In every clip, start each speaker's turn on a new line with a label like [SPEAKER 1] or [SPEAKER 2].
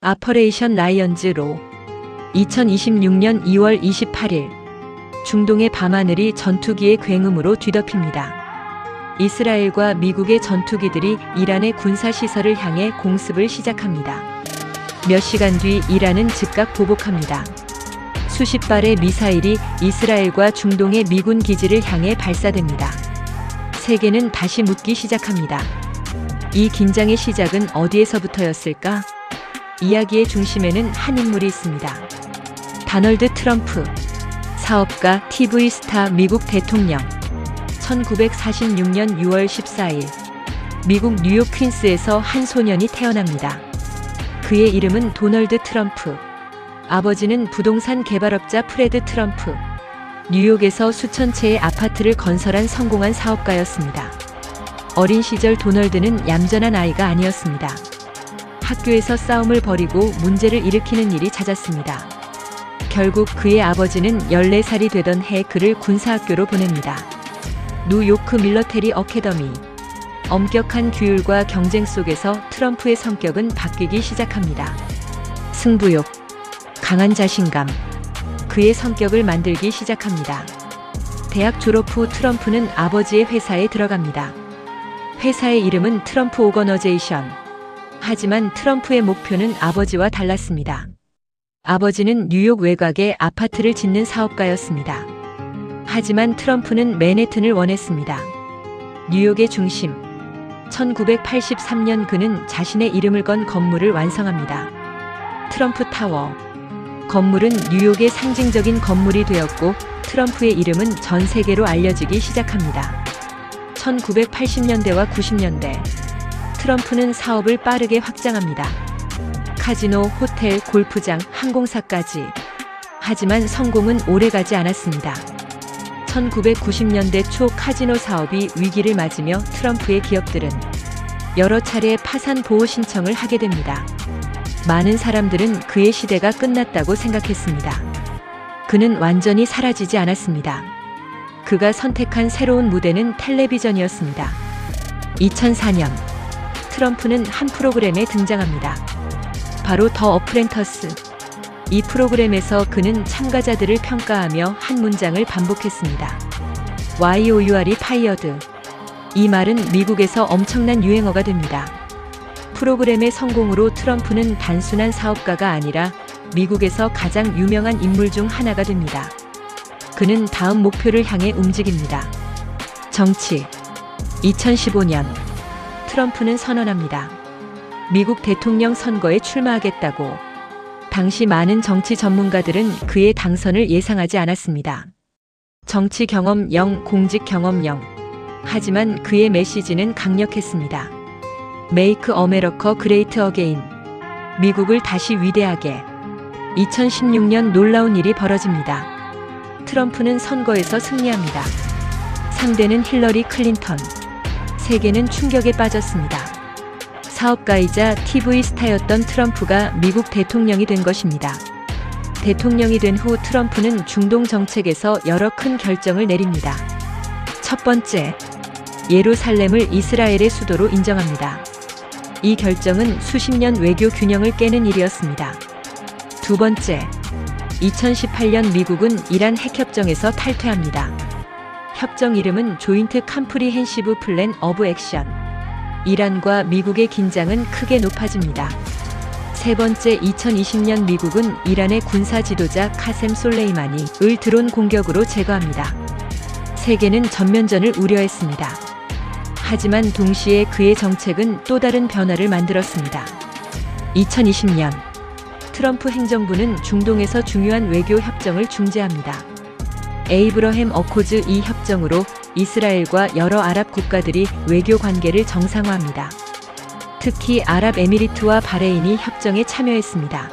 [SPEAKER 1] 아퍼레이션 라이언즈로 2026년 2월 28일 중동의 밤하늘이 전투기의 굉음으로 뒤덮입니다. 이스라엘과 미국의 전투기들이 이란의 군사시설을 향해 공습을 시작합니다. 몇 시간 뒤 이란은 즉각 보복합니다. 수십 발의 미사일이 이스라엘과 중동의 미군 기지를 향해 발사됩니다. 세계는 다시 묻기 시작합니다. 이 긴장의 시작은 어디에서부터였을까? 이야기의 중심에는 한 인물이 있습니다. 다널드 트럼프, 사업가, TV 스타, 미국 대통령. 1946년 6월 14일 미국 뉴욕 퀸스에서 한 소년이 태어납니다. 그의 이름은 도널드 트럼프. 아버지는 부동산 개발업자 프레드 트럼프. 뉴욕에서 수천 채의 아파트를 건설한 성공한 사업가였습니다. 어린 시절 도널드는 얌전한 아이가 아니었습니다. 학교에서 싸움을 벌이고 문제를 일으키는 일이 잦았습니다. 결국 그의 아버지는 14살이 되던 해 그를 군사학교로 보냅니다. 뉴요크 밀러테리 어캐더미. 엄격한 규율과 경쟁 속에서 트럼프의 성격은 바뀌기 시작합니다. 승부욕, 강한 자신감, 그의 성격을 만들기 시작합니다. 대학 졸업 후 트럼프는 아버지의 회사에 들어갑니다. 회사의 이름은 트럼프 오거너제이션. 하지만 트럼프의 목표는 아버지와 달랐습니다. 아버지는 뉴욕 외곽에 아파트를 짓는 사업가였습니다. 하지만 트럼프는 맨해튼을 원했습니다. 뉴욕의 중심. 1983년 그는 자신의 이름을 건 건물을 완성합니다. 트럼프 타워. 건물은 뉴욕의 상징적인 건물이 되었고 트럼프의 이름은 전 세계로 알려지기 시작합니다. 1980년대와 90년대 트럼프는 사업을 빠르게 확장합니다. 카지노, 호텔, 골프장, 항공사까지. 하지만 성공은 오래가지 않았습니다. 1990년대 초 카지노 사업이 위기를 맞으며 트럼프의 기업들은 여러 차례 파산 보호 신청을 하게 됩니다. 많은 사람들은 그의 시대가 끝났다고 생각했습니다. 그는 완전히 사라지지 않았습니다. 그가 선택한 새로운 무대는 텔레비전이었습니다. 2004년 트럼프는 한 프로그램에 등장합니다. 바로 더 어프렌터스. 이 프로그램에서 그는 참가자들을 평가하며 한 문장을 반복했습니다. YOUR이 fired. 이 말은 미국에서 엄청난 유행어가 됩니다. 프로그램의 성공으로 트럼프는 단순한 사업가가 아니라 미국에서 가장 유명한 인물 중 하나가 됩니다. 그는 다음 목표를 향해 움직입니다. 정치. 2015년 트럼프는 선언합니다. 미국 대통령 선거에 출마하겠다고. 당시 많은 정치 전문가들은 그의 당선을 예상하지 않았습니다. 정치 경험 0, 공직 경험 0. 하지만 그의 메시지는 강력했습니다. Make America Great Again. 미국을 다시 위대하게. 2016년 놀라운 일이 벌어집니다. 트럼프는 선거에서 승리합니다. 상대는 힐러리 클린턴. 세계는 충격에 빠졌습니다. 사업가이자 TV 스타였던 트럼프가 미국 대통령이 된 것입니다. 대통령이 된 후 트럼프는 중동 정책에서 여러 큰 결정을 내립니다. 첫 번째, 예루살렘을 이스라엘의 수도로 인정합니다. 이 결정은 수십 년 외교 균형을 깨는 일이었습니다. 두 번째, 2018년 미국은 이란 핵협정에서 탈퇴합니다. 협정 이름은 조인트 컴프리헨시브 플랜 오브 액션. 이란과 미국의 긴장은 크게 높아집니다. 세 번째, 2020년 미국은 이란의 군사 지도자 카셈 솔레이마니를 드론 공격으로 제거합니다. 세계는 전면전을 우려했습니다. 하지만 동시에 그의 정책은 또 다른 변화를 만들었습니다. 2020년 트럼프 행정부는 중동에서 중요한 외교 협정을 중재합니다. 에이브러햄 어코즈. 이 협정으로 이스라엘과 여러 아랍 국가들이 외교 관계를 정상화합니다. 특히 아랍에미리트와 바레인이 협정에 참여했습니다.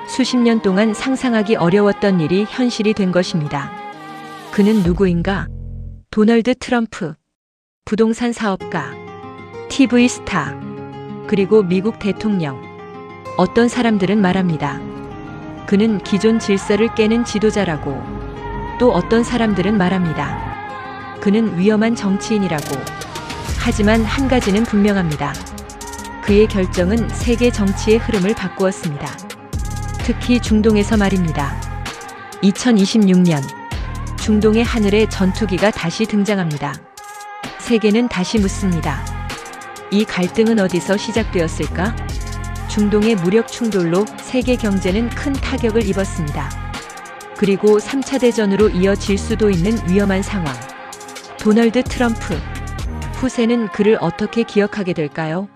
[SPEAKER 1] 수십 년 동안 상상하기 어려웠던 일이 현실이 된 것입니다. 그는 누구인가? 도널드 트럼프. 부동산 사업가, TV 스타, 그리고 미국 대통령. 어떤 사람들은 말합니다. 그는 기존 질서를 깨는 지도자라고. 또 어떤 사람들은 말합니다. 그는 위험한 정치인이라고. 하지만 한 가지는 분명합니다. 그의 결정은 세계 정치의 흐름을 바꾸었습니다. 특히 중동에서 말입니다. 2026년 중동의 하늘에 전투기가 다시 등장합니다. 세계는 다시 묻습니다. 이 갈등은 어디서 시작되었을까? 중동의 무력 충돌로 세계 경제는 큰 타격을 입었습니다. 그리고 3차 대전으로 이어질 수도 있는 위험한 상황. 도널드 트럼프 후세는 그를 어떻게 기억하게 될까요?